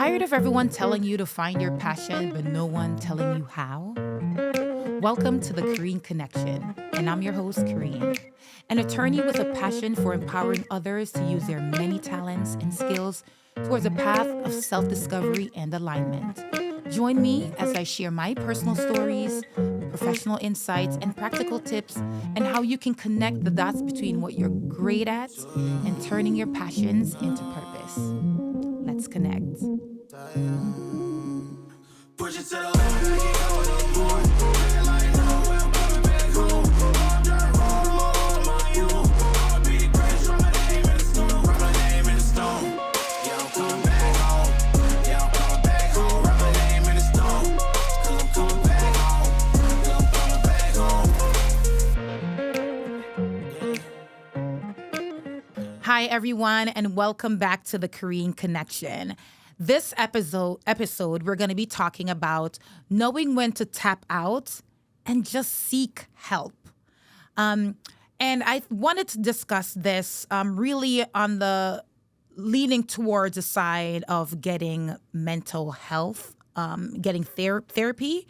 Tired of everyone telling you to find your passion, but no one telling you how? Welcome to the Korean Connection, and I'm your host, Korean, an attorney with a passion for empowering others to use their many talents and skills towards a path of self-discovery and alignment. Join me as I share my personal stories, professional insights, and practical tips, and how you can connect the dots between what you're great at and turning your passions into purpose. Let's connect. Push it to the left, make it go a little more. Make it like no, I'm coming back home. I'm trying to roll all of my you. I'ma be the greatest, write my name in the stone. Write my name in the stone. Yeah, I'm coming back home. Yeah, I'm coming back home. Write my name in the stone. Cause I'm coming back home. Cause I'm coming back home. Hi, everyone, and welcome back to the Korean Connection. This episode, we're going to be talking about knowing when to tap out and just seek help. And I wanted to discuss this really on the leaning towards the side of getting mental health, getting therapy.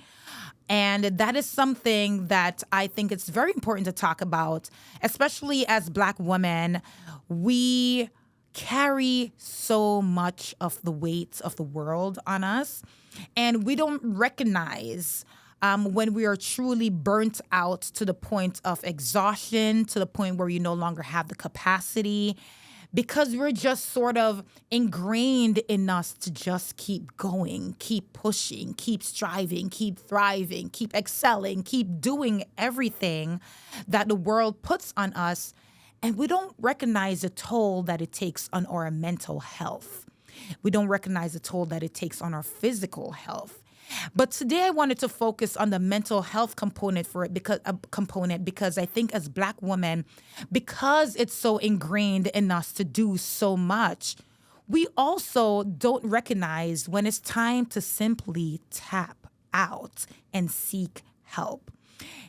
And that is something that I think it's very important to talk about, especially as Black women. We carry so much of the weight of the world on us, and we don't recognize when we are truly burnt out to the point of exhaustion, to the point where you no longer have the capacity, because we're just sort of ingrained in us to just keep going, keep pushing, keep striving, keep thriving, keep excelling, keep doing everything that the world puts on us. And we don't recognize the toll that it takes on our mental health. We don't recognize the toll that it takes on our physical health. But today I wanted to focus on the mental health component because I think as Black women, because it's so ingrained in us to do so much, we also don't recognize when it's time to simply tap out and seek help.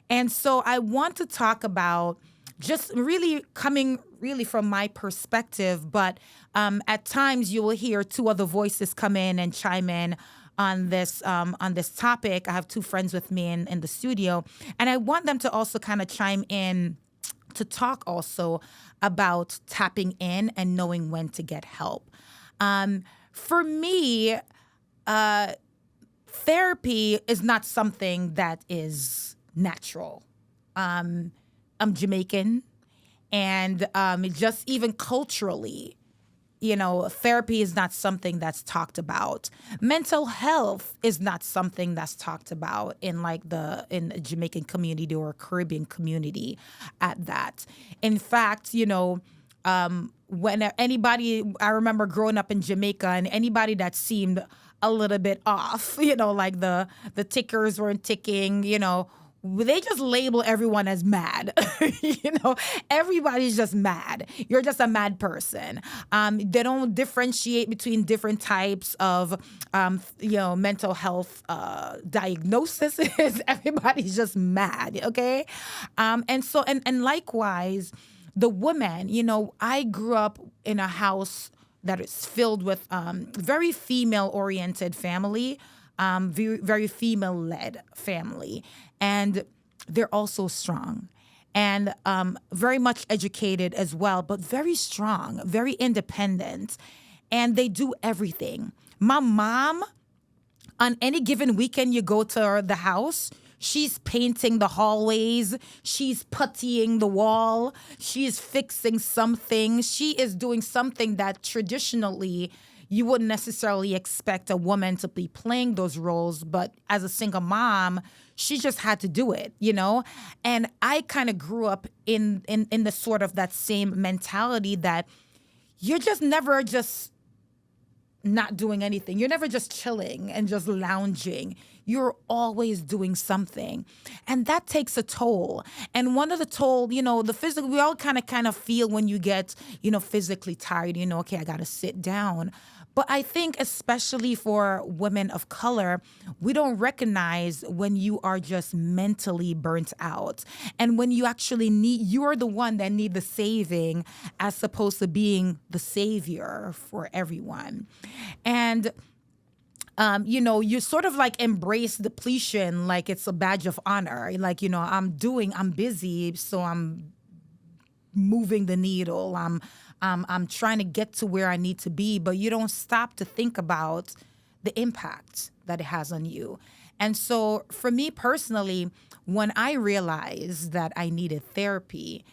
And so I want to talk about just really coming really from my perspective, but at times you will hear two other voices come in and chime in on this topic. I have two friends with me in the studio, and I want them to also kind of chime in to talk also about tapping in and knowing when to get help. For me, therapy is not something that is natural. I'm Jamaican, and just even culturally, therapy is not something that's talked about. Mental health is not something that's talked about in the Jamaican community or Caribbean community at that. In fact, when I remember growing up in Jamaica, and anybody that seemed a little bit off, like the tickers weren't ticking, they just label everyone as mad. Everybody's just mad. You're just a mad person. They don't differentiate between different types of, mental health diagnoses. Everybody's just mad, okay? And likewise, the woman, I grew up in a house that is filled with very female-oriented family, very female-led family. And they're also strong and very much educated as well, but very strong, very independent. And they do everything. My mom, on any given weekend you go to the house, she's painting the hallways. She's puttying the wall. She's fixing something. She is doing something that traditionally you wouldn't necessarily expect a woman to be playing those roles, but as a single mom, she just had to do it, And I kind of grew up in the sort of that same mentality that you're just never just not doing anything. You're never just chilling and just lounging. You're always doing something. And that takes a toll. And one of the toll, the physical, we all kind of feel when you get, physically tired, okay, I got to sit down. But I think especially for women of color, we don't recognize when you are just mentally burnt out. And when you actually you're the one that need the saving as opposed to being the savior for everyone. And You sort of like embrace depletion like it's a badge of honor. Like, I'm busy, so I'm moving the needle. I'm trying to get to where I need to be, but you don't stop to think about the impact that it has on you. And so for me personally, when I realized that I needed therapy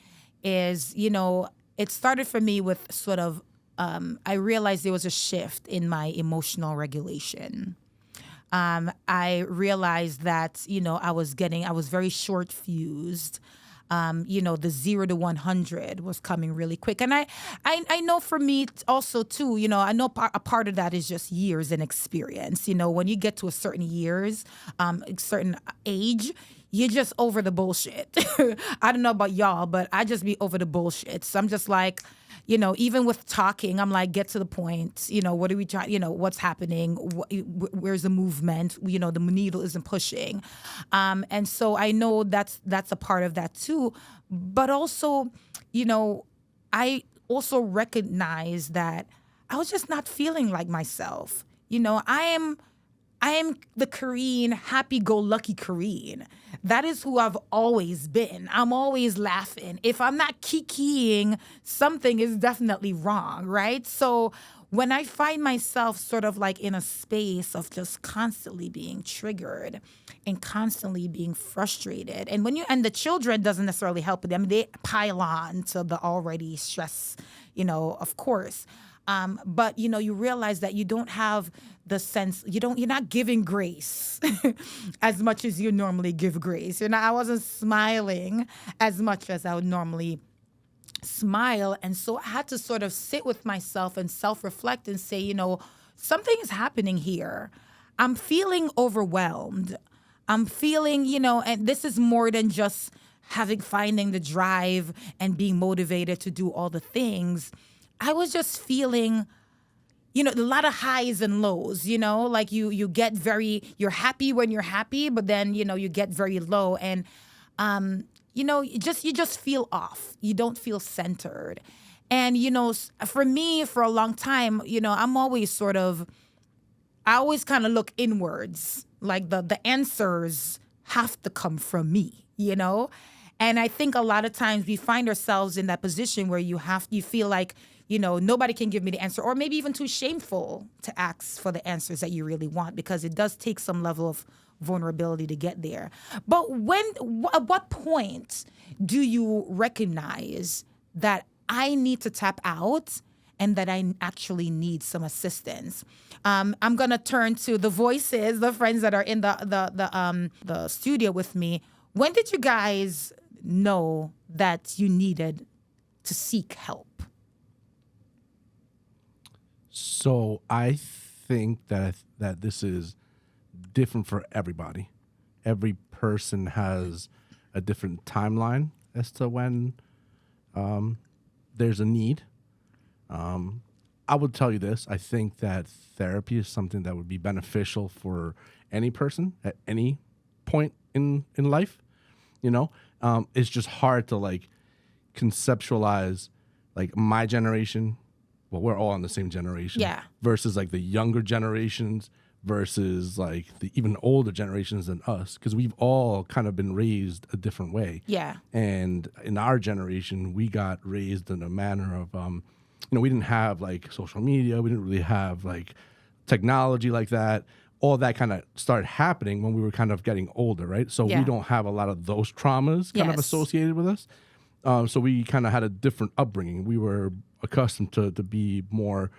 is, it started for me with sort of, I realized there was a shift in my emotional regulation. I realized that, I was very short fused. The 0 to 100 was coming really quick. And I know for me also too, I know a part of that is just years and experience. When you get to a certain years, a certain age, you're just over the bullshit. I don't know about y'all, but I just be over the bullshit. So I'm just like, even with talking, I'm like, get to the point. What are we trying? What's happening? Where's the movement? The needle isn't pushing, and so I know that's a part of that too. But also, I also recognize that I was just not feeling like myself. I am the Kareen, happy-go-lucky Kareen. That is who I've always been. I'm always laughing. If I'm not kikiing, something is definitely wrong, right? So when I find myself sort of like in a space of just constantly being triggered and constantly being frustrated, and the children doesn't necessarily help them, they pile on to the already stress, of course. But you realize that you don't have the sense, you're not giving grace as much as you normally give grace. I wasn't smiling as much as I would normally smile. And so I had to sort of sit with myself and self-reflect and say, something is happening here. I'm feeling overwhelmed. I'm feeling, and this is more than just finding the drive and being motivated to do all the things. I was just feeling, a lot of highs and lows, like you get you're happy when you're happy, but then, you get very low and, you just feel off. You don't feel centered. And, for me, for a long time, I'm always I always kind of look inwards, like the answers have to come from me, And I think a lot of times we find ourselves in that position where you feel like, nobody can give me the answer, or maybe even too shameful to ask for the answers that you really want, because it does take some level of vulnerability to get there. But at what point do you recognize that I need to tap out and that I actually need some assistance? I'm gonna turn to the voices, the friends that are in the studio with me. When did you guys know that you needed to seek help? So I think that this is different for everybody. Every person has a different timeline as to when there's a need. I would tell you this. I think that therapy is something that would be beneficial for any person at any point in life. It's just hard to conceptualize my generation. Well, we're all in the same generation. Yeah. Versus the younger generations versus the even older generations than us, because we've all kind of been raised a different way. Yeah. And in our generation, we got raised in a manner of, we didn't have social media. We didn't really have technology like that. All that kind of started happening when we were kind of getting older, right? So we don't have a lot of those traumas kind of associated with us. So we kind of had a different upbringing. We were accustomed to be more,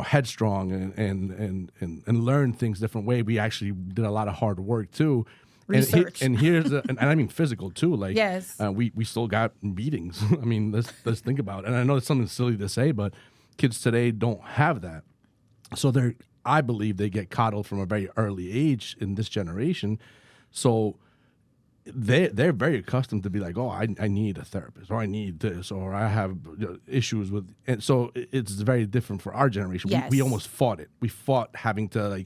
headstrong and learn things different way. We actually did a lot of hard work too. Research. And here's and I mean physical too. Yes. We still got meetings. I mean, let's think about it. And I know it's something silly to say, but kids today don't have that. So I believe they get coddled from a very early age in this generation. So they're very accustomed to be like, oh, I need a therapist, or I need this, or I have issues with, and so it's very different for our generation. Yes. We almost fought it. We fought having to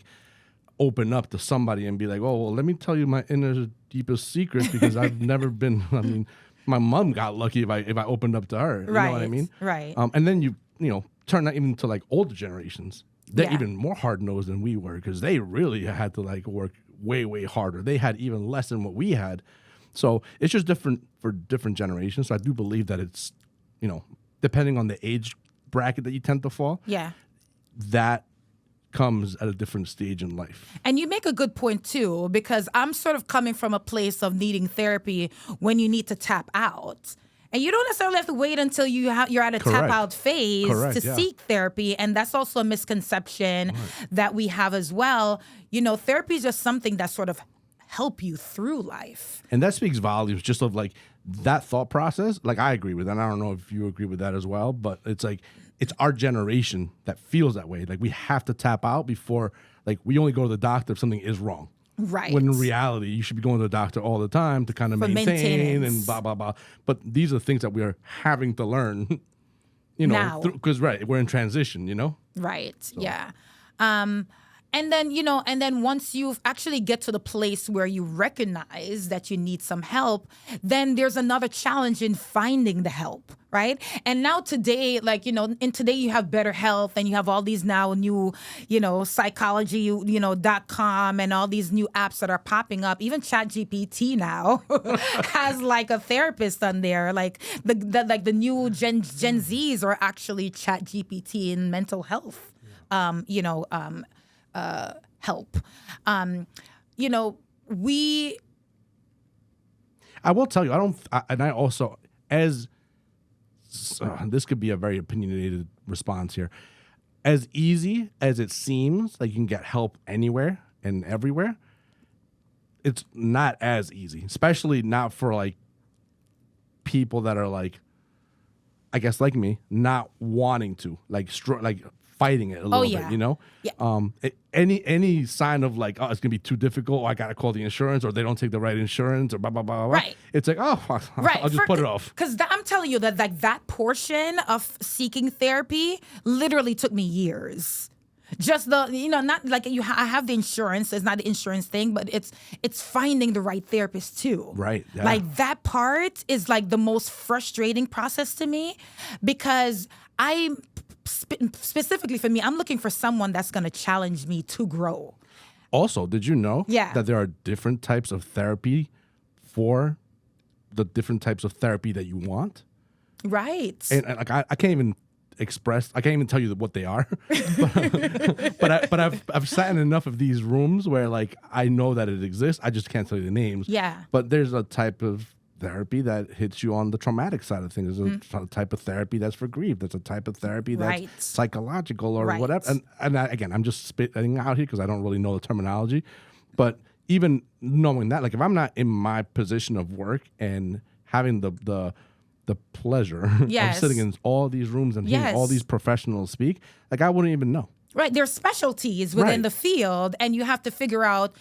open up to somebody and be like, oh, well, let me tell you my inner deepest secrets, because I've never been. I mean, my mom got lucky if I opened up to her. You know what I mean? Right. And then you turn that even to older generations. they're Yeah. even more hard-nosed than we were because they really had to like work way, way harder. They had even less than what we had. So it's just different for different generations. So I do believe that it's, depending on the age bracket that you tend to fall, Yeah. that comes at a different stage in life. And you make a good point too, because I'm sort of coming from a place of needing therapy when you need to tap out. And you don't necessarily have to wait until you're at a tap Correct. out phase Correct, to yeah. seek therapy. And that's also a misconception that we have as well. Therapy is just something that sort of help you through life. And that speaks volumes just of like that thought process. Like I agree with that. And I don't know if you agree with that as well, but it's like, it's our generation that feels that way. Like we have to tap out before, like we only go to the doctor if something is wrong. Right. When in reality, you should be going to the doctor all the time to kind of For maintain maintenance. and blah, blah, blah. But these are things that we are having to learn, Now. because, right, we're in transition, Right. Yeah. And then once you actually get to the place where you recognize that you need some help, then there's another challenge in finding the help, right? And now today, today you have better health and you have all these now new, psychology, .com and all these new apps that are popping up. Even ChatGPT now has like a therapist on there. Like the new Gen Zs are actually ChatGPT in mental health. Help. I will tell you, this could be a very opinionated response here. As easy as it seems, like you can get help anywhere and everywhere, it's not as easy, especially not for like people that are like, I guess like me, not wanting to, like fighting it a little yeah. bit, Yeah. Any sign of like, oh, it's gonna be too difficult, or I gotta call the insurance, or they don't take the right insurance, or blah blah blah blah. Right. It's like, oh, Right. I'll just put it off. Because I'm telling you that that portion of seeking therapy literally took me years. Just not like I have the insurance. It's not the insurance thing, but it's finding the right therapist too. Right. Yeah. Like that part is like the most frustrating process to me because specifically for me, I'm looking for someone that's going to challenge me to grow. Also, did you know Yeah. that there are different types of therapy for the different types of therapy that you want? Right. And like I can't even tell you what they are. but I've sat in enough of these rooms where like I know that it exists. I just can't tell you the names. Yeah. But there's a type of therapy that hits you on the traumatic side of things. There's a type of therapy that's for grief. There's a type of therapy that's Right. psychological or Right. whatever. And again, I'm just spitting out here because I don't really know the terminology. But even knowing that, like if I'm not in my position of work and having the pleasure Yes. of sitting in all these rooms and hearing Yes. all these professionals speak, like I wouldn't even know. Right, there's specialties within Right. the field, and you have to figure out,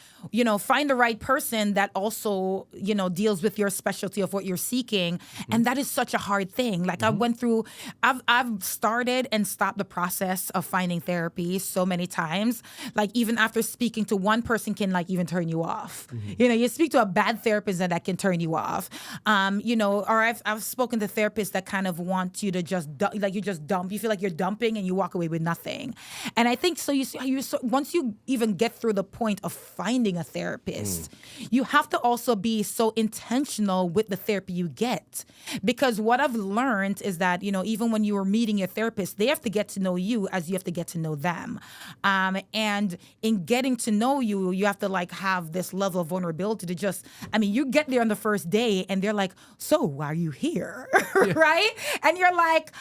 find the right person that also, deals with your specialty of what you're seeking, and that is such a hard thing. Like I've started and stopped the process of finding therapy so many times. Like even after speaking to one person can like even turn you off. You speak to a bad therapist and that can turn you off. Or I've spoken to therapists that kind of want you to just dump. You feel like you're dumping and you walk away with nothing. And I think so. Once you even get through the point of finding a therapist, you have to also be so intentional with the therapy you get. Because what I've learned is that, even when you are meeting your therapist, they have to get to know you as you have to get to know them. And in getting to know you, you have to like have this level of vulnerability to you get there on the first day and they're like, so why are you here? Right? And you're like,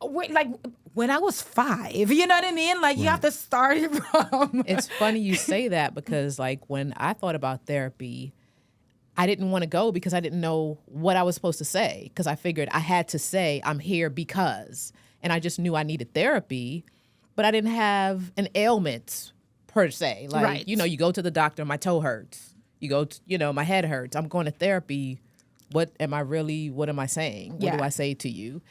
wait, like when I was 5, you know what I mean? Like you have to start it from. It's funny you say that because like when I thought about therapy, I didn't want to go because I didn't know what I was supposed to say because I figured I had to say I'm here because, and I just knew I needed therapy, but I didn't have an ailment per se. Like, Right. you go to the doctor, my toe hurts. You go to, my head hurts. I'm going to therapy. What am I saying? What Yeah. do I say to you?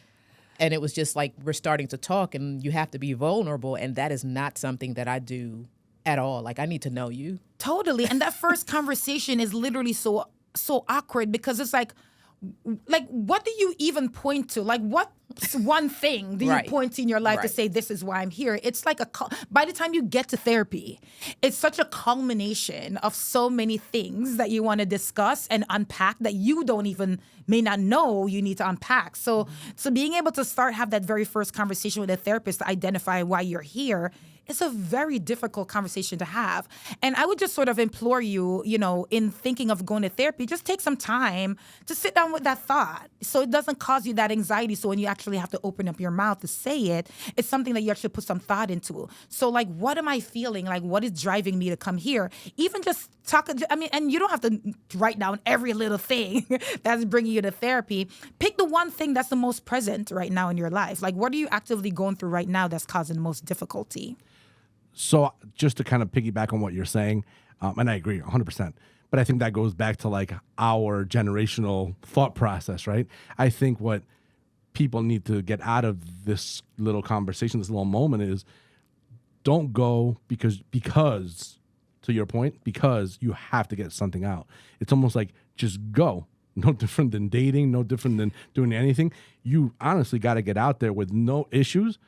And it was just like we're starting to talk and you have to be vulnerable. And that is not something that I do at all. Like I need to know you. Totally. And that first conversation is literally so awkward because it's like what do you even point to? Like what one thing that Right. you point in your life to Right. say, this is why I'm here. It's like by the time you get to therapy, it's such a culmination of so many things that you want to discuss and unpack that you don't even may not know you need to unpack. So being able to have that very first conversation with a therapist to identify why you're here, it's a very difficult conversation to have. And I would just sort of implore you, in thinking of going to therapy, just take some time to sit down with that thought so it doesn't cause you that anxiety. So when you actually have to open up your mouth to say it, it's something that you actually put some thought into. So like, what am I feeling? Like, what is driving me to come here? Even just talk, and you don't have to write down every little thing that's bringing you to therapy. Pick the one thing that's the most present right now in your life. Like, what are you actively going through right now that's causing the most difficulty? So just to kind of piggyback on what you're saying, and I agree 100%, but I think that goes back to like our generational thought process, right? I think what people need to get out of this little conversation, this little moment is don't go because to your point, because you have to get something out. It's almost like just go. No different than dating, no different than doing anything. You honestly got to get out there with no issues,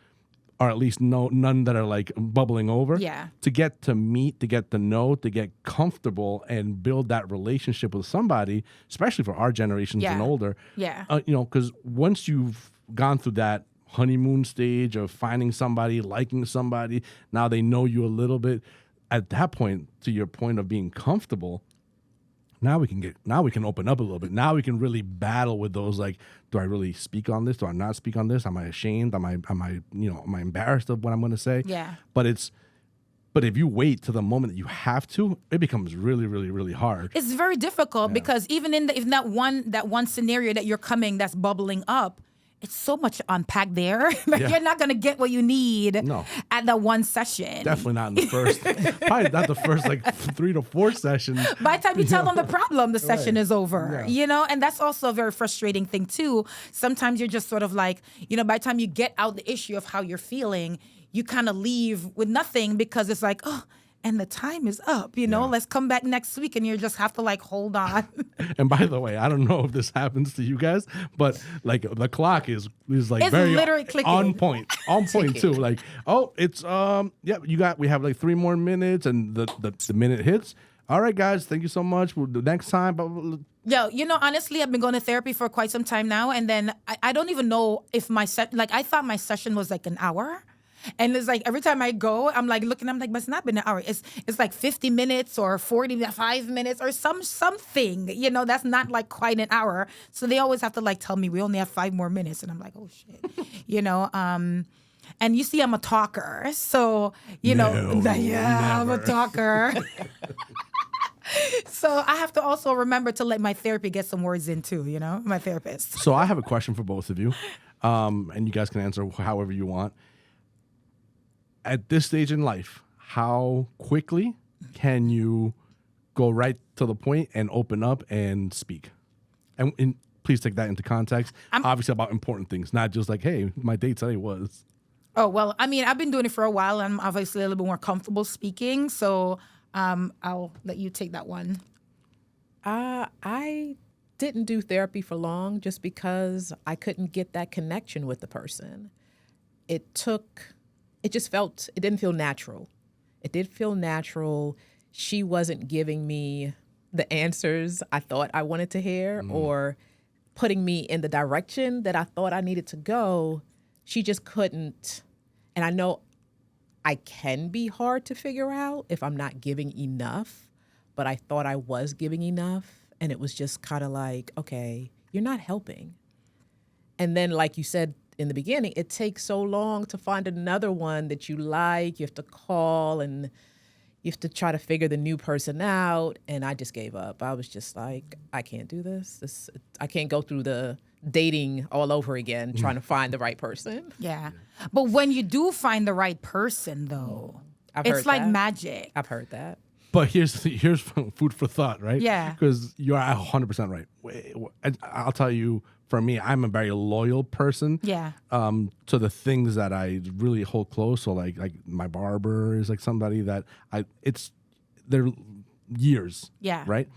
or at least none that are like bubbling over. Yeah. To get to meet, to get to know, to get comfortable and build that relationship with somebody, especially for our generations and Yeah. older. Yeah. Because once you've gone through that honeymoon stage of finding somebody, liking somebody, now they know you a little bit. At that point, to your point of being comfortable, now we can open up a little bit. Now we can really battle with those, like, do I really speak on this? Do I not speak on this? Am I ashamed? Am I embarrassed of what I'm going to say? Yeah. But if you wait to the moment that you have to, it becomes really, really, really hard. It's very difficult because even in that one scenario that you're coming that's bubbling up, it's so much to unpack there. Yeah. You're not gonna get what you need No. at that one session. Definitely not in the first, probably not the first like 3 to 4 sessions. By the time you tell them the problem, the session is over. Yeah. And that's also a very frustrating thing too. Sometimes you're just sort of like, by the time you get out the issue of how you're feeling, you kind of leave with nothing because it's like, oh, and the time is up, let's come back next week, and you just have to like hold on. And by the way, I don't know if this happens to you guys, but like the clock is like It's very literally clicking. on point too. Like, oh, it's we have like 3 more minutes, and the minute hits. All right, guys, thank you so much. The next time, blah, blah, blah. Yo, honestly, I've been going to therapy for quite some time now, and then I don't even know if I thought my session was like an hour. And it's like every time I go, I'm like looking, I'm like, but it's not been an hour. It's like 50 minutes or 45 minutes or something, that's not like quite an hour. So they always have to like tell me we only have 5 more minutes. And I'm like, oh shit, and you see, I'm a talker. So, I'm a talker. So I have to also remember to let my therapy get some words in too, my therapist. So I have a question for both of you, and you guys can answer however you want. At this stage in life, how quickly can you go right to the point and open up and speak? And please take that into context. Obviously about important things, not just like, hey, my date today was. Oh, well, I've been doing it for a while. I'm obviously a little bit more comfortable speaking. So I'll let you take that one. I didn't do therapy for long just because I couldn't get that connection with the person. It didn't feel natural. It did feel natural. She wasn't giving me the answers I thought I wanted to hear or putting me in the direction that I thought I needed to go. She just couldn't. And I know I can be hard to figure out if I'm not giving enough, but I thought I was giving enough. And it was just kind of like, okay, you're not helping. And then, like you said, in the beginning, it takes so long to find another one that you like. You have to call and you have to try to figure the new person out. And I just gave up. I was just like, I can't do this. I can't go through the dating all over again, trying to find the right person. Yeah. But when you do find the right person, though, I've it's heard like that. magic. I've heard that. But here's food for thought, right? Yeah. Because you're 100% right. I'll tell you, for me, I'm a very loyal person. Yeah. To the things that I really hold close. So like my barber is like somebody that they're years. Yeah. Right.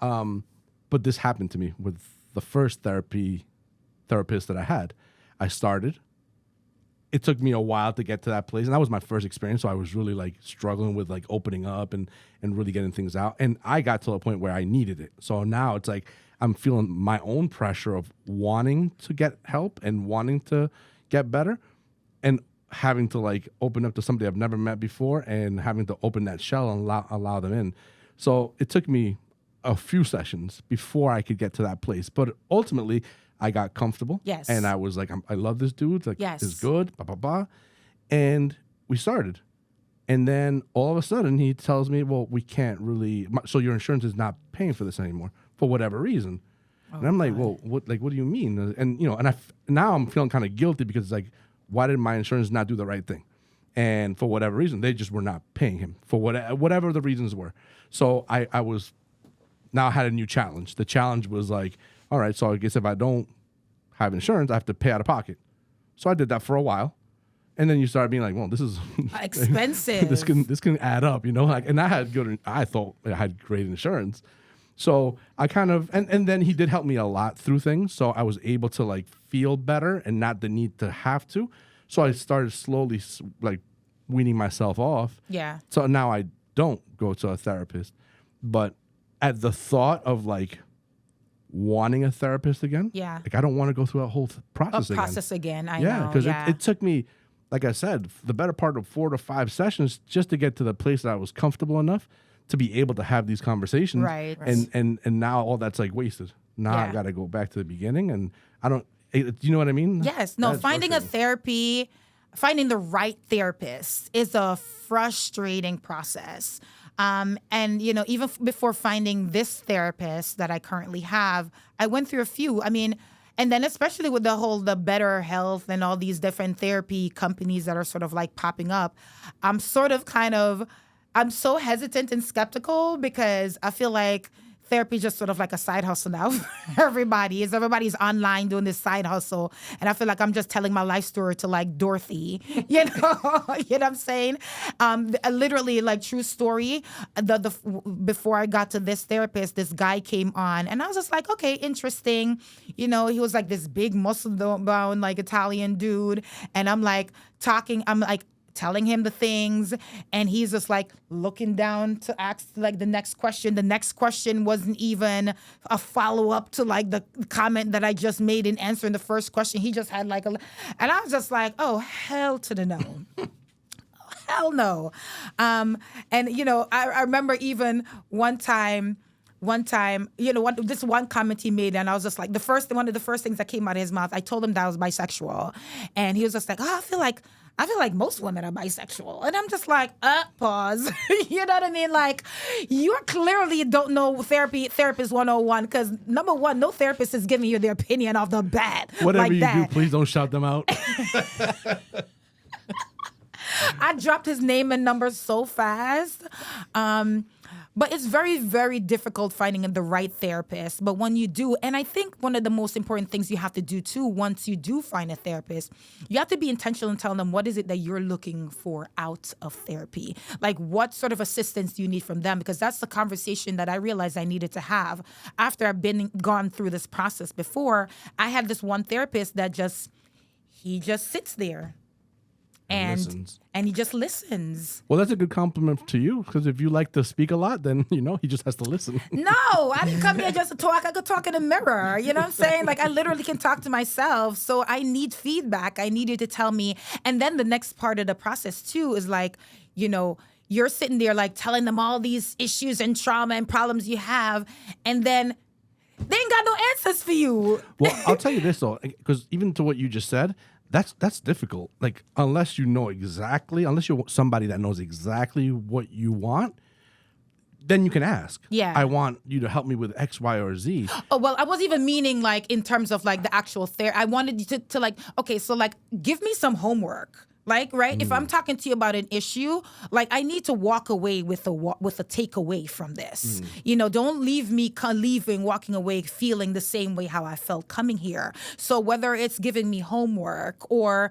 But this happened to me with the first therapist that I had. I started. It took me a while to get to that place, and that was my first experience. So I was really like struggling with like opening up and really getting things out. And I got to a point where I needed it. So now it's like I'm feeling my own pressure of wanting to get help and wanting to get better, and having to like open up to somebody I've never met before, and having to open that shell and allow them in. So it took me a few sessions before I could get to that place, but ultimately I got comfortable. Yes. And I was like, I love this dude. Like, Yes. it's good. Blah, blah, blah. And we started. And then all of a sudden he tells me, well, we can't really, so your insurance is not paying for this anymore for whatever reason. And I'm like, well, what do you mean? And, you know, and now I'm feeling kind of guilty because it's like, why did my insurance not do the right thing? And for whatever reason, they just were not paying him for whatever the reasons were. So I had a new challenge. The challenge was like, all right, so I guess if I don't have insurance, I have to pay out of pocket. So I did that for a while. And then you start being like, well, this is Expensive. this can add up, you know? Like, and I thought I had great insurance. So I kind of, and then he did help me a lot through things. So I was able to like feel better and not the need to have to. So I started slowly like weaning myself off. Yeah. So now I don't go to a therapist. But at the thought of like wanting a therapist again, Yeah. like I don't want to go through that whole process again. I yeah, know. because Yeah. it took me, like I said, the better part of 4 to 5 sessions just to get to the place that I was comfortable enough to be able to have these conversations. Right. And now all that's like wasted. Now I Yeah. got to go back to the beginning, and I don't. You know what I mean? Yes. No, That's finding the right therapist is a frustrating process. And, you know, even before finding this therapist that I currently have, I went through a few. I mean, and then especially with the Better Health and all these different therapy companies that are sort of like popping up, I'm so hesitant and skeptical because I feel like therapy is just sort of like a side hustle now for everybody. Everybody's online doing this side hustle. And I feel like I'm just telling my life story to like Dorothy, you know, you know what I'm saying? Literally like true story. Before I got to this therapist, this guy came on and I was just like, okay, interesting. You know, he was like this big muscle-bound like Italian dude. And I'm like telling him the things, and he's just like looking down to ask like the next question. The next question wasn't even a follow-up to like the comment that I just made in answering the first question. He just had like and I was just like, oh, hell to the no. Hell no. And you know, I remember even one time, you know, this one comment he made, and I was just like, one of the first things that came out of his mouth, I told him that I was bisexual, and he was just like, oh, I feel like most women are bisexual. And I'm just like, pause. You know what I mean? Like, you clearly don't know therapist 101, because number one, no therapist is giving you their opinion off the bat. Whatever like you that. do, please don't shout them out. I dropped his name and number so fast. But it's very, very difficult finding the right therapist. But when you do, and I think one of the most important things you have to do too, once you do find a therapist, you have to be intentional and tell them what is it that you're looking for out of therapy. Like, what sort of assistance do you need from them? Because that's the conversation that I realized I needed to have after I've gone through this process before. I had this one therapist that he just sits there. And he just listens. Well, that's a good compliment to you, because if you like to speak a lot, then, you know, he just has to listen. No, I didn't come here just to talk. I could talk in a mirror. You know what I'm saying? Like, I literally can talk to myself. So I need feedback. I need you to tell me. And then the next part of the process, too, is like, you know, you're sitting there like telling them all these issues and trauma and problems you have. And then they ain't got no answers for you. Well, I'll tell you this, though, because even to what you just said, that's difficult. Like, unless you're somebody that knows exactly what you want, then you can ask. Yeah. I want you to help me with X, Y, or Z. Oh, well, I wasn't even meaning like in terms of like the actual therapy. I wanted you to like, okay, so like give me some homework. Like, right? If I'm talking to you about an issue, like I need to walk away with a takeaway from this. Don't leave me walking away feeling the same way how I felt coming here. So whether it's giving me homework or,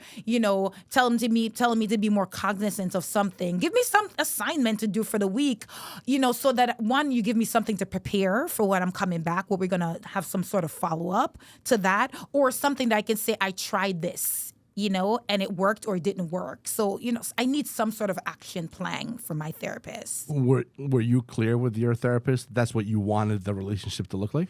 telling me to be more cognizant of something, give me some assignment to do for the week, so that one, you give me something to prepare for when I'm coming back, where we're going to have some sort of follow up to that, or something that I can say, I tried this, and it worked or it didn't work. So, I need some sort of action plan from my therapist. Were you clear with your therapist? That's what you wanted the relationship to look like?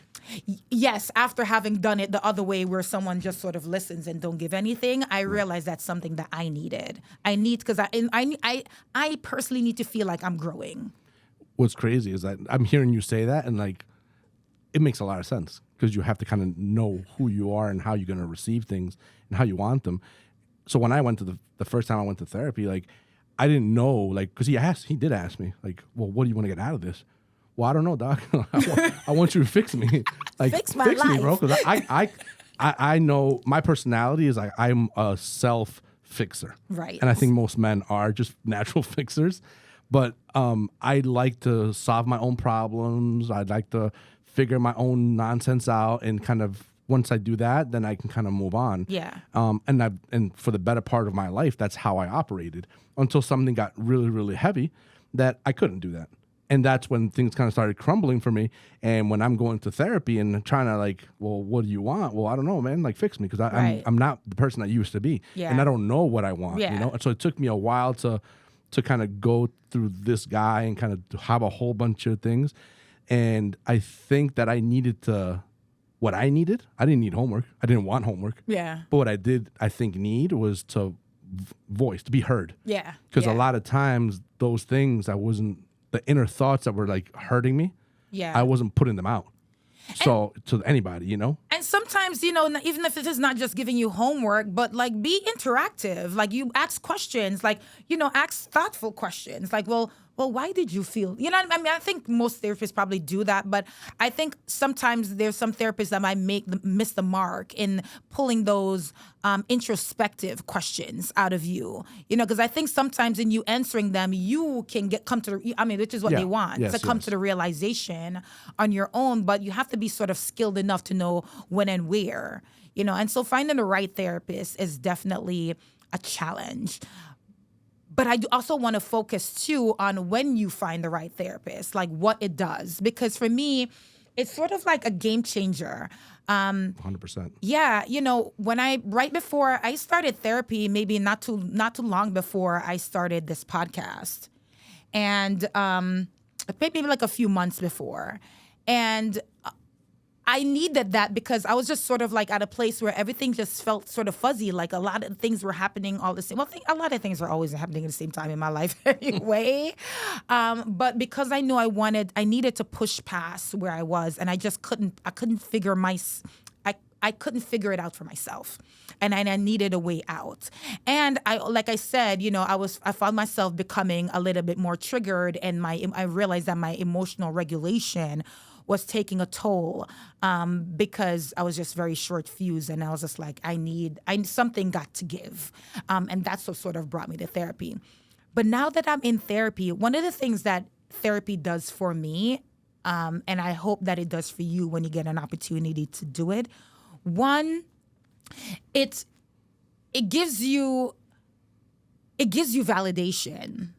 Yes, after having done it the other way where someone just sort of listens and don't give anything, I realized that's something that I needed. Because I personally need to feel like I'm growing. What's crazy is that I'm hearing you say that, and like, it makes a lot of sense because you have to kind of know who you are and how you're going to receive things and how you want them. So when I went to the first time I went to therapy, like, I didn't know, like, because he did ask me, like, well, what do you want to get out of this? Well, I don't know, doc. I want you to fix me. Like, fix my me, life. bro. Because I know my personality is like, I'm a self-fixer. Right. And I think most men are just natural fixers. But I like to solve my own problems. I'd like to figure my own nonsense out, and kind of once I do that, then I can kind of move on. Yeah. And for the better part of my life, that's how I operated until something got really, really heavy that I couldn't do that. And that's when things kind of started crumbling for me. And when I'm going to therapy and trying to like, well, what do you want? Well, I don't know, man. Like, fix me, because I'm not the person I used to be. Yeah. And I don't know what I want. Yeah. And so it took me a while to kind of go through this guy and kind of have a whole bunch of things. And I think that I needed I didn't need homework. I didn't want homework. Yeah. But what I did, I think, need was to voice, to be heard. Yeah. Because a lot of times those things, the inner thoughts that were like hurting me, Yeah. I wasn't putting them out. So to anybody, And sometimes, even if it is not just giving you homework, but like be interactive. Like you ask questions, like, ask thoughtful questions. Like, well, why did you feel? You know what I mean? I think most therapists probably do that, but I think sometimes there's some therapists that might miss the mark in pulling those introspective questions out of you. Because I think sometimes in you answering them, you can which is what they want, to come to the realization on your own, but you have to be sort of skilled enough to know when and where, and so finding the right therapist is definitely a challenge. But I do also want to focus, too, on when you find the right therapist, like what it does. Because for me, it's sort of like a game changer. 100%. Yeah, right before I started therapy, maybe not too long before I started this podcast. And maybe like a few months before. And I needed that because I was just sort of like at a place where everything just felt sort of fuzzy. Like a lot of things were happening all the same. Well, a lot of things are always happening at the same time in my life anyway. But because I knew I needed to push past where I was, and I couldn't figure I couldn't figure it out for myself, and I needed a way out. And like I said, I found myself becoming a little bit more triggered, and I realized that my emotional regulation was taking a toll because I was just very short fused, and I was just like, something got to give, and that's what sort of brought me to therapy. But now that I'm in therapy, one of the things that therapy does for me, and I hope that it does for you when you get an opportunity to do it. One, it gives you validation.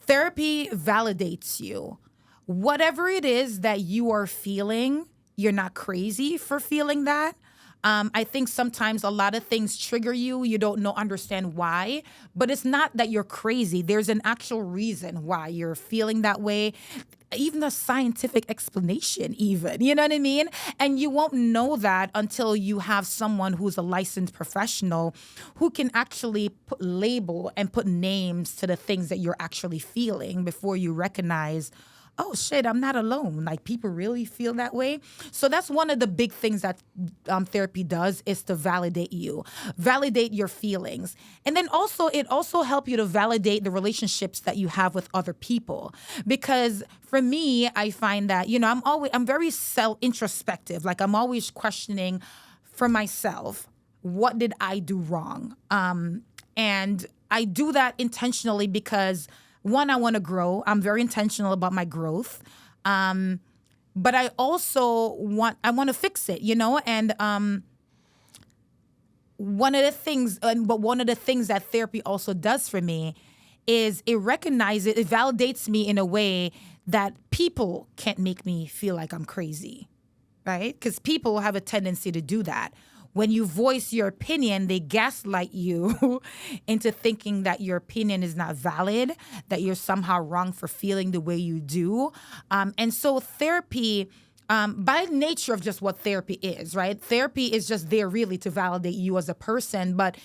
Therapy validates you. Whatever it is that you are feeling, you're not crazy for feeling that. I think sometimes a lot of things trigger you. You don't understand why, but it's not that you're crazy. There's an actual reason why you're feeling that way, even a scientific explanation even, you know what I mean? And you won't know that until you have someone who's a licensed professional who can actually label and put names to the things that you're actually feeling before you recognize, oh shit, I'm not alone. Like, people really feel that way. So that's one of the big things that therapy does, is to validate you, validate your feelings. And then also, it also helps you to validate the relationships that you have with other people. Because for me, I find that, I'm very introspective. Like, I'm always questioning for myself, what did I do wrong? And I do that intentionally because, one, I want to grow. I'm very intentional about my growth. But I also want to fix it, and one of the things that therapy also does for me is it validates me in a way that people can't make me feel like I'm crazy, right? Because people have a tendency to do that. When you voice your opinion, they gaslight you into thinking that your opinion is not valid, that you're somehow wrong for feeling the way you do. And so therapy, by nature of just what therapy is, right? Therapy is just there really to validate you as a person, but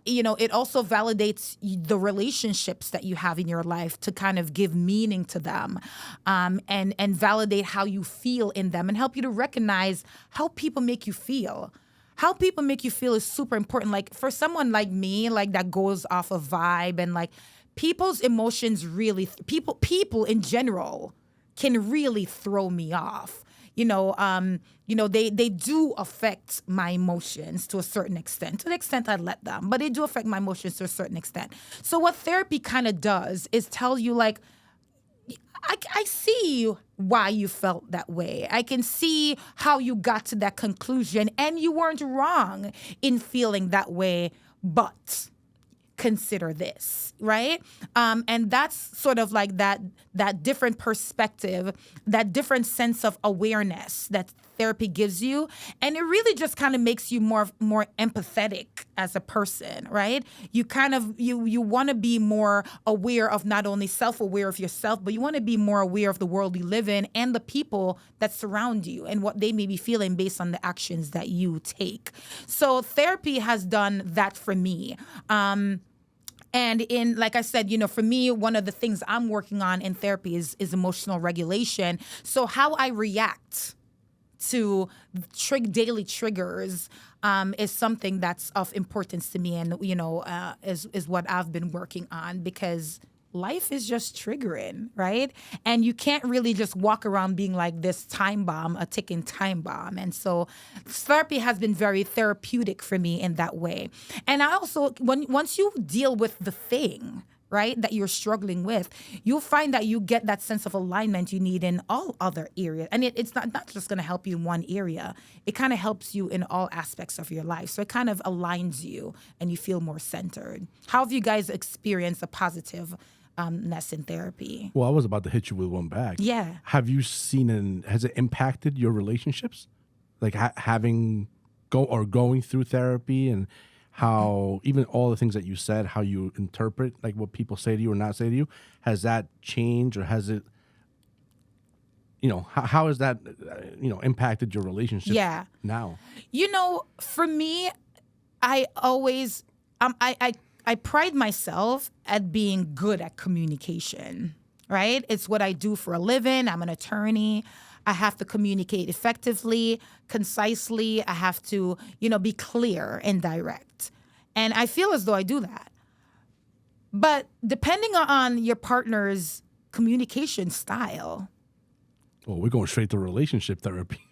it also validates the relationships that you have in your life to kind of give meaning to them, and validate how you feel in them and help you to recognize how people make you feel. How people make you feel is super important. Like for someone like me, like that goes off of vibe, and like people's emotions really, people in general can really throw me off. They do affect my emotions to a certain extent. To the extent I let them, but they do affect my emotions to a certain extent. So what therapy kind of does is tell you like, I see why you felt that way. I can see how you got to that conclusion, and you weren't wrong in feeling that way, but consider this, right? And that's sort of like that different perspective, that different sense of awareness that therapy gives you. And it really just kind of makes you more empathetic as a person, right? You kind of, you want to be more aware of, not only self-aware of yourself, but you want to be more aware of the world you live in and the people that surround you and what they may be feeling based on the actions that you take. So therapy has done that for me. And like I said, for me, one of the things I'm working on in therapy is emotional regulation. So how I react to daily triggers is something that's of importance to me, and is what I've been working on, because life is just triggering, right? And you can't really just walk around being like this time bomb, a ticking time bomb. And so therapy has been very therapeutic for me in that way. And I also, once you deal with the thing, right, that you're struggling with, you'll find that you get that sense of alignment you need in all other areas. And it's not just going to help you in one area. It kind of helps you in all aspects of your life. So it kind of aligns you and you feel more centered. How have you guys experienced a positive ness in therapy? Well, I was about to hit you with one back. Yeah. Have you seen has it impacted your relationships? Like going through therapy, and how even all the things that you said, how you interpret like what people say to you or not say to you, has that changed, or has it, how has that, impacted your relationship now? For me, I always, I pride myself at being good at communication, right? It's what I do for a living. I'm an attorney. I have to communicate effectively, concisely. I have to, be clear and direct. And I feel as though I do that. But depending on your partner's communication style. Well, we're going straight to relationship therapy.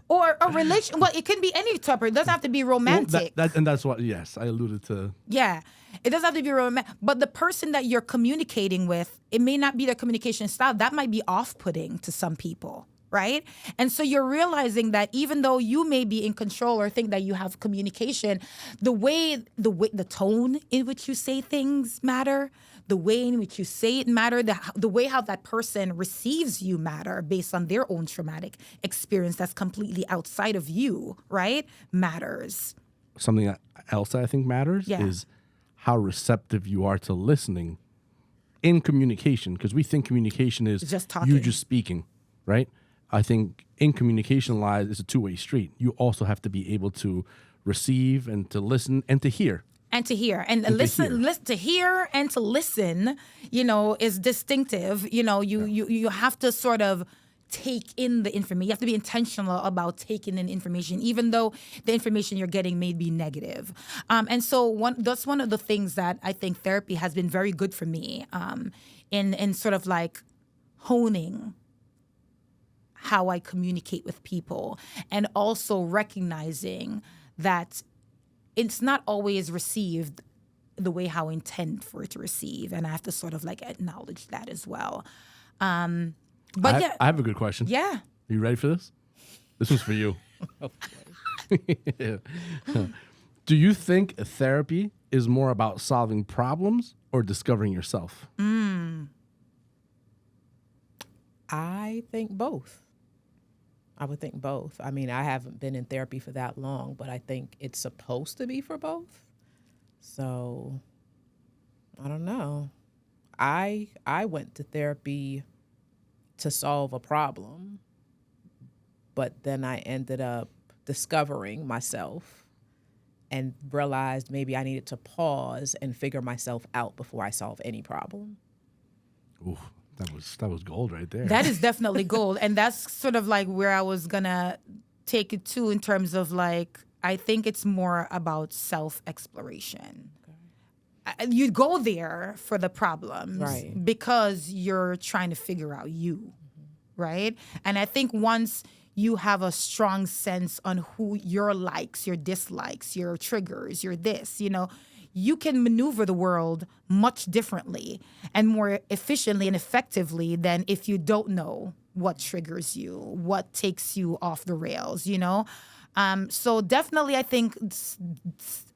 Or a relation. Well, it can be any type. It doesn't have to be romantic. Well, and that's what, yes, I alluded to. Yeah. It doesn't have to be romantic. But the person that you're communicating with, it may not be their communication style. That might be off-putting to some people, right? And so you're realizing that even though you may be in control or think that you have communication, the tone in which you say things matter. The way in which you say it matter, the way how that person receives you matter based on their own traumatic experience that's completely outside of you, right? Matters. Something else that I think matters is how receptive you are to listening in communication, because we think communication is just talking. You just speaking, right? I think in communication lies is a two-way street. You also have to be able to receive and to listen and to hear. And to hear and listen, to hear and to listen, is distinctive. You have to sort of take in the information. You have to be intentional about taking in information, even though the information you're getting may be negative. And so that's one of the things that I think therapy has been very good for me, in sort of like honing how I communicate with people, and also recognizing that it's not always received the way how I intend for it to receive, and I have to sort of like acknowledge that as well. But yeah, I have a good question. yeah. Are you ready for this? This one's for you. Do you think therapy is more about solving problems or discovering yourself? I think both. I would think both. I mean, I haven't been in therapy for that long, but I think it's supposed to be for both. So, I don't know. I went to therapy to solve a problem, but then I ended up discovering myself and realized maybe I needed to pause and figure myself out before I solve any problem. Ooh, that was gold right there. That is definitely gold. And that's sort of like where I was going to take it to in terms of like, I think it's more about self-exploration. You go there for the problems Right. because you're trying to figure out you, right? And I think once you have a strong sense on who your likes, your dislikes, your triggers, your this, you can maneuver the world much differently and more efficiently and effectively than if you don't know what triggers you, what takes you off the rails, So definitely, I think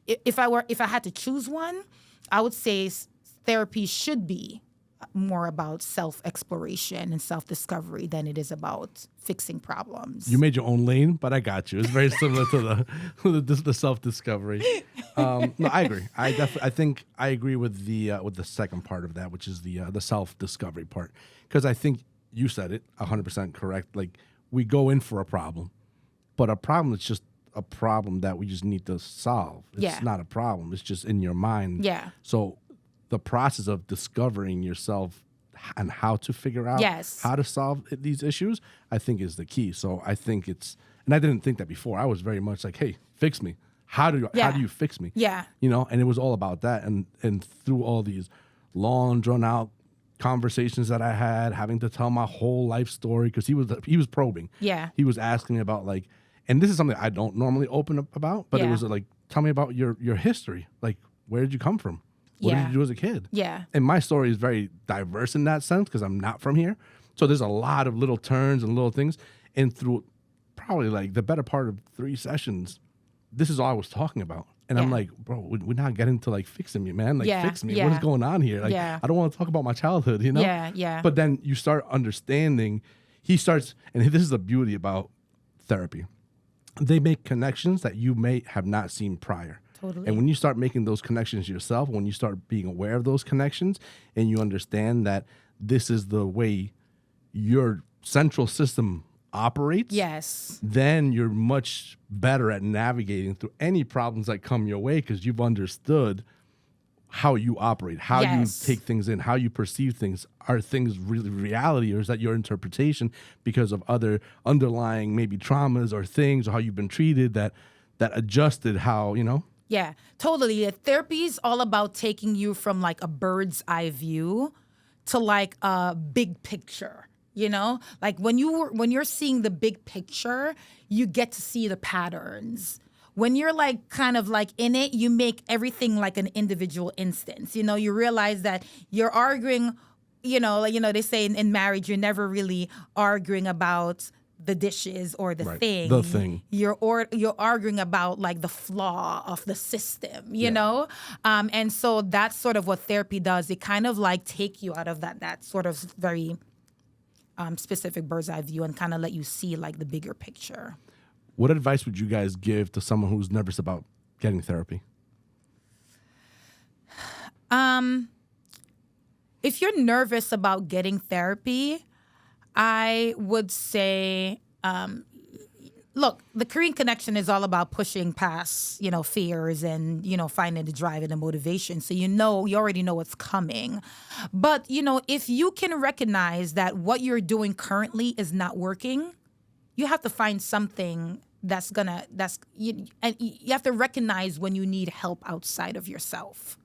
if I had to choose one, I would say therapy should be more about self-exploration and self-discovery than it is about fixing problems. You made your own lane, but I got you. It's very similar to the self-discovery. No, I agree. I think I agree with the second part of that, which is the self-discovery part, because I think you said it 100% correct. Like, we go in for a problem, but a problem is just a problem that we just need to solve. It's not a problem. It's just in your mind. Yeah. So the process of discovering yourself and how to figure out how to solve these issues, I think is the key. So I think and I didn't think that before. I was very much like, hey, fix me. How do you fix me? Yeah. And it was all about that. And through all these long, drawn out conversations that I had, having to tell my whole life story, because he was probing. Yeah. He was asking me about, like, and this is something I don't normally open up about, but it was like, tell me about your history. Like, where did you come from? What did you do as a kid? Yeah. And my story is very diverse in that sense because I'm not from here. So there's a lot of little turns and little things. And through probably like the better part of 3 sessions, this is all I was talking about. And I'm like, bro, we're not getting to like fixing me, man. Like, fix me. What is going on here? Like, I don't want to talk about my childhood, Yeah, yeah. But then you start understanding. He starts, and this is the beauty about therapy. They make connections that you may have not seen prior. Totally. And when you start making those connections yourself, when you start being aware of those connections, and you understand that this is the way your central system operates, Yes. then you're much better at navigating through any problems that come your way because you've understood how you operate, how you take things in, how you perceive things. Are things really reality, or is that your interpretation because of other underlying maybe traumas or things, or how you've been treated that adjusted how, Yeah, totally. Therapy is all about taking you from like a bird's eye view to like a big picture. Like when you're seeing the big picture, you get to see the patterns. When you're like kind of like in it, you make everything like an individual instance. You realize that you're arguing. They say in marriage, you're never really arguing about the dishes or the thing. The thing. You're arguing about like the flaw of the system, you know? And so that's sort of what therapy does. It kind of like take you out of that sort of very specific bird's eye view and kind of let you see like the bigger picture. What advice would you guys give to someone who's nervous about getting therapy? If you're nervous about getting therapy, I would say, look, the Korean Connection is all about pushing past, fears and, finding the drive and the motivation. So you already know what's coming. But, if you can recognize that what you're doing currently is not working, you have to find something you have to recognize when you need help outside of yourself.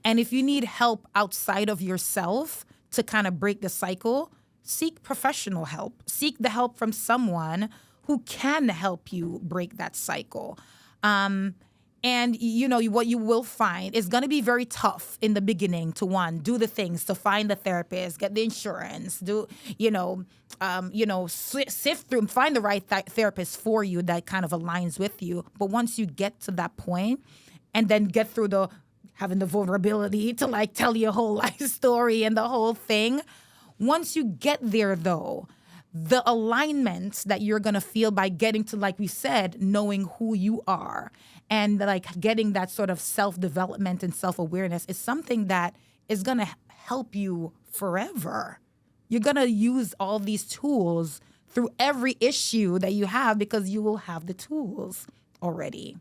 And if you need help outside of yourself to kind of break the cycle, seek professional help. Seek the help from someone who can help you break that cycle. And what you will find is going to be very tough in the beginning to do the things, to find the therapist, get the insurance, sift through and find the right therapist for you that kind of aligns with you. But once you get to that point and then get through having the vulnerability to like tell your whole life story and the whole thing, once you get there though, the alignment that you're going to feel by getting to, like we said, knowing who you are and like getting that sort of self-development and self-awareness is something that is going to help you forever. You're going to use all these tools through every issue that you have because you will have the tools already.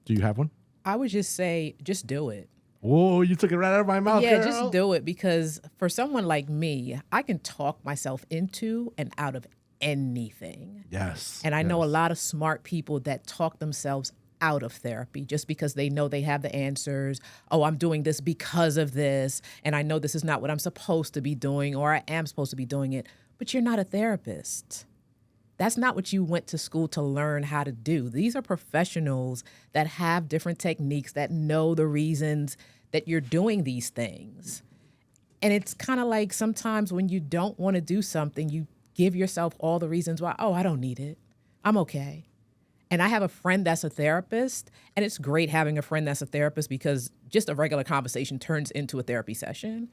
Do you have one? I would just say, just do it. Whoa, you took it right out of my mouth, Yeah, girl. just do it, because for someone like me, I can talk myself into and out of anything. Yes. And I know a lot of smart people that talk themselves out of therapy just because they know they have the answers. Oh, I'm doing this because of this, and I know this is not what I'm supposed to be doing, or I am supposed to be doing it. But you're not a therapist. That's not what you went to school to learn how to do. These are professionals that have different techniques, that know the reasons that you're doing these things. And it's kind of like sometimes when you don't want to do something, you give yourself all the reasons why. Oh, I don't need it. I'm okay. And I have a friend that's a therapist, and it's great having a friend that's a therapist because just a regular conversation turns into a therapy session.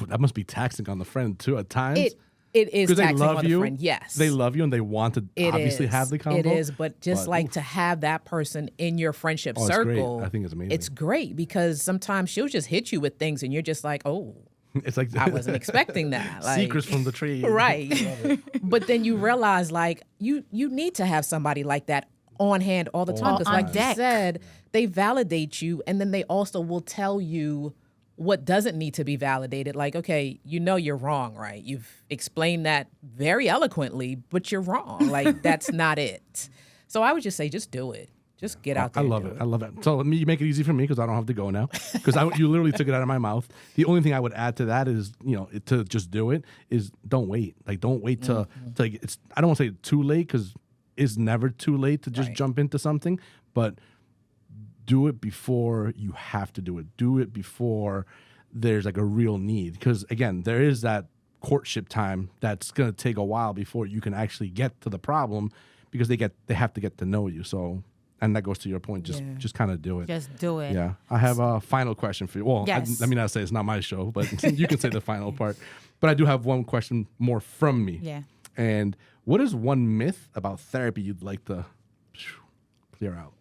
That must be taxing on the friend too at times. It is Because they taxing love on you. the friend, yes. They love you and they want to obviously have the convo. It is, but just to have that person in your friendship Oh, it's great. circle. I think it's amazing. It's great because sometimes she'll just hit you with things and you're just like, oh, It's like I wasn't expecting that. Like, secrets from the tree. right. But then you realize like you need to have somebody like that on hand all the time. Because On like deck. you said, they validate you, and then they also will tell you what doesn't need to be validated. Like, okay, you're wrong, right? You've explained that very eloquently, but you're wrong. Like, that's not it. So I would just say, just do it. Just get out I there. love and do it. I love it. So let me make it easy for me because I don't have to go now. Because you literally took it out of my mouth. The only thing I would add to that is, to just do it is don't wait. Like don't wait to it's. I don't want to say too late because it's never too late to just Right. jump into something. But do it before you have to do it. Do it before there's like a real need. Because again, there is that courtship time that's gonna take a while before you can actually get to the problem because they have to get to know you. So. And that goes to your point. Just kind of do it. Just do it. Yeah. I have a final question for you. Well, Yes. let me not say it's not my show, but you can say the final part. But I do have one question more from me. Yeah. And what is one myth about therapy you'd like to clear out?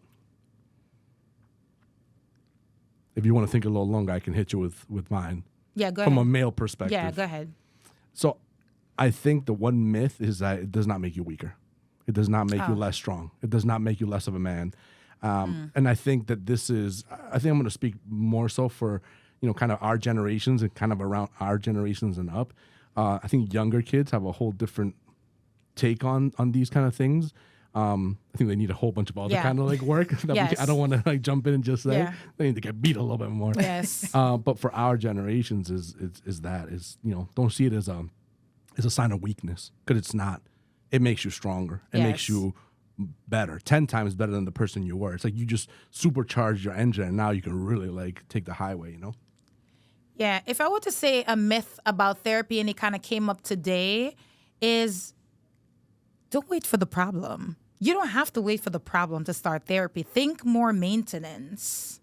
If you want to think a little longer, I can hit you with mine. Yeah, go From a ahead. male perspective. Yeah, go ahead. So I think the one myth is that it does not make you weaker. It does not make you less strong. It does not make you less of a man. And I think that I think I'm going to speak more so for, kind of our generations and kind of around our generations and up. I think younger kids have a whole different take on these kind of things. I think they need a whole bunch of other Yeah. kind of like work. That Yes. I don't want to like jump in and just say Yeah. they need to get beat a little bit more. Yes. But for our generations don't see it as a sign of weakness because it's not. It makes you stronger. It makes Yes. you better, 10 times better than the person you were. It's like you just supercharged your engine and now you can really like take the highway, Yeah, if I were to say a myth about therapy and it kind of came up today is don't wait for the problem. You don't have to wait for the problem to start therapy. Think more maintenance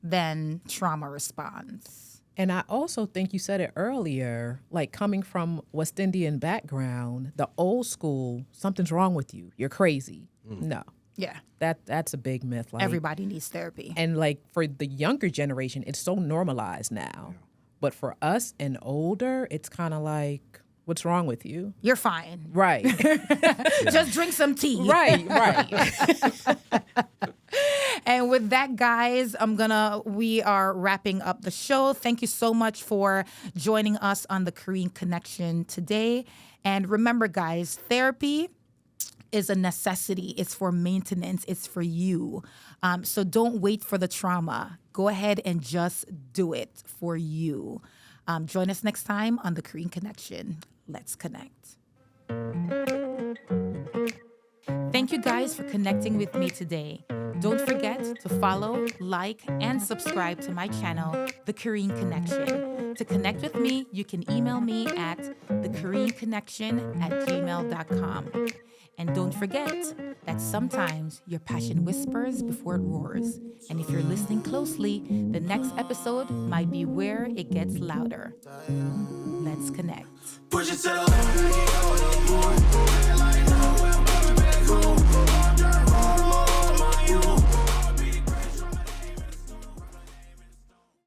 than trauma response. And I also think you said it earlier, like coming from West Indian background, the old school, something's wrong with you. You're crazy. No, Yeah, that's a big myth. Like, everybody needs therapy. and like for the younger generation, it's so normalized now. But for us and older, it's kind of like, what's wrong with you? You're fine. Right. Just drink some tea. right. And with that, guys, we are wrapping up the show. Thank you so much for joining us on the Korean Connection today. And remember, guys, therapy is a necessity. It's for maintenance. It's for you. So don't wait for the trauma. Go ahead and just do it for you. Join us next time on the Korean Connection. Let's connect. Thank you guys for connecting with me today. Don't forget to follow, like, and subscribe to my channel, The Kareen Connection. To connect with me, you can email me at thekareenconnection@gmail.com. And don't forget that sometimes your passion whispers before it roars. And if you're listening closely, the next episode might be where it gets louder. Let's connect. Push it to the left.